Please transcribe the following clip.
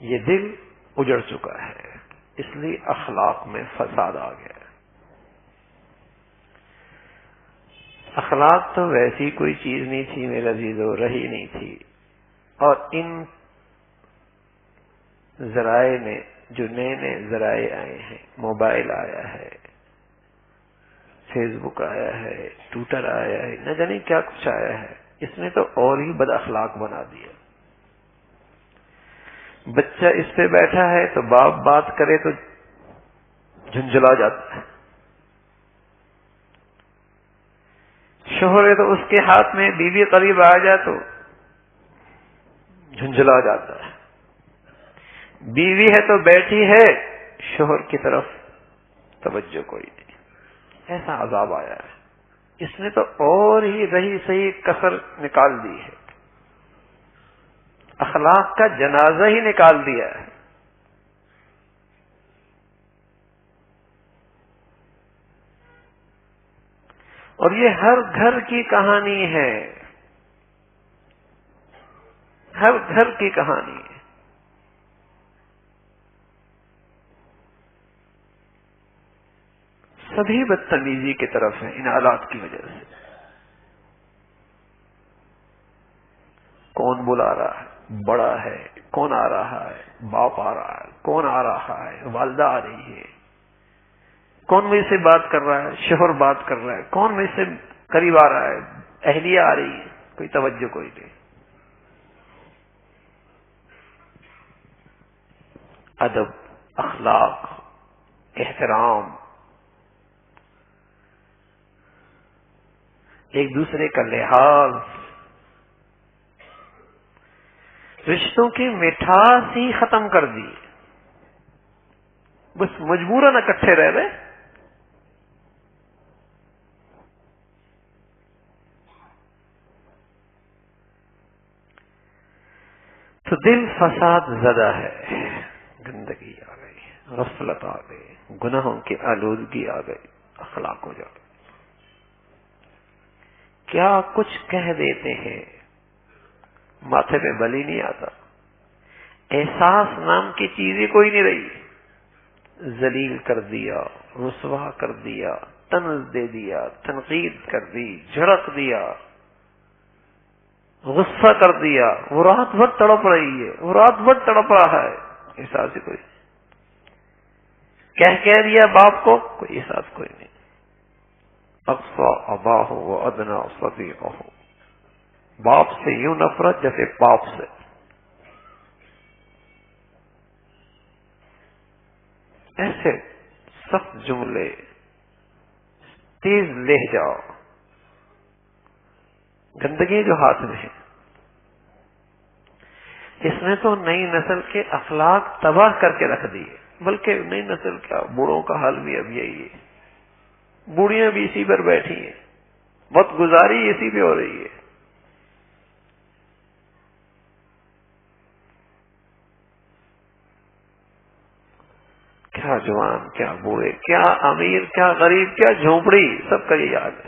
یہ دل اجڑ چکا ہے، اس لیے اخلاق میں فساد آ گیا۔ اخلاق تو ویسی کوئی چیز نہیں تھی میرے عزیزو، رہی نہیں تھی، اور ان ذرائع میں جو نئے نئے ذرائع آئے ہیں، موبائل آیا ہے، فیس بک آیا ہے، ٹویٹر آیا ہے، نہ جانے کیا کچھ آیا ہے، اس نے تو اور ہی بد اخلاق بنا دیا۔ بچہ اس پہ بیٹھا ہے تو باپ بات کرے تو جھنجھلا جاتا ہے، شوہر ہے تو اس کے ہاتھ میں بیوی قریب آ جائے تو جھنجھلا جاتا ہے، بیوی ہے تو بیٹھی ہے، شوہر کی طرف توجہ کوئی نہیں۔ ایسا عذاب آیا ہے، اس نے تو اور ہی رہی صحیح کسر نکال دی ہے، اخلاق کا جنازہ ہی نکال دیا ہے۔ اور یہ ہر گھر کی کہانی ہے، ہر گھر کی کہانی ہے۔ سبھی بدتمیزی کی طرف ہیں ان حالات کی وجہ سے۔ کون بلا رہا ہے؟ بڑا ہے۔ کون آ رہا ہے؟ باپ آ رہا ہے۔ کون آ رہا ہے؟ والدہ آ رہی ہے۔ کون مجھ سے بات کر رہا ہے؟ شوہر بات کر رہا ہے۔ کون مجھ سے قریب آ رہا ہے؟ اہلیہ آ رہی ہے۔ کوئی توجہ کوئی نہیں۔ ادب، اخلاق، احترام، ایک دوسرے کا لحاظ، رشتوں کی مٹھاس ہی ختم کر دی۔ بس مجبوراً اکٹھے رہ رہے۔ تو دل فساد زدہ ہے، گندگی آ گئی، غفلت آ گئی، گناہوں کی آلودگی آ گئی، اخلاق ہو جا گئی۔ کیا کچھ کہہ دیتے ہیں، ماتھے پہ بل ہی نہیں آتا۔ احساس نام کی چیز ہی کوئی نہیں رہی۔ ذلیل کر دیا، رسوا کر دیا، طنز دے دیا، تنقید کر دی، جھڑک دیا، غصہ کر دیا۔ وہ رات بھر تڑپ رہی ہے، وہ رات بھر تڑپ رہا ہے، احساس ہی کوئی۔ کہہ دیا باپ کو، کوئی احساس کوئی نہیں۔ اقصی اباہ و ادنا صدیقہ، باپ سے یوں نفرت جیسے باپ سے۔ ایسے سخت جملے، تیز لہجہ، گندگی جو ہاتھ میں ہے، اس نے تو نئی نسل کے اخلاق تباہ کر کے رکھ دیے۔ بلکہ نئی نسل کیا، بوڑھوں کا حال بھی اب یہی ہے۔ بوڑھیاں بھی اسی پر بیٹھی ہیں، وقت گزاری اسی پہ ہو رہی ہے۔ کیا جوان، کیا بوڑھے، کیا امیر، کیا غریب، کیا جھونپڑی، سب کا یہ حال ہے۔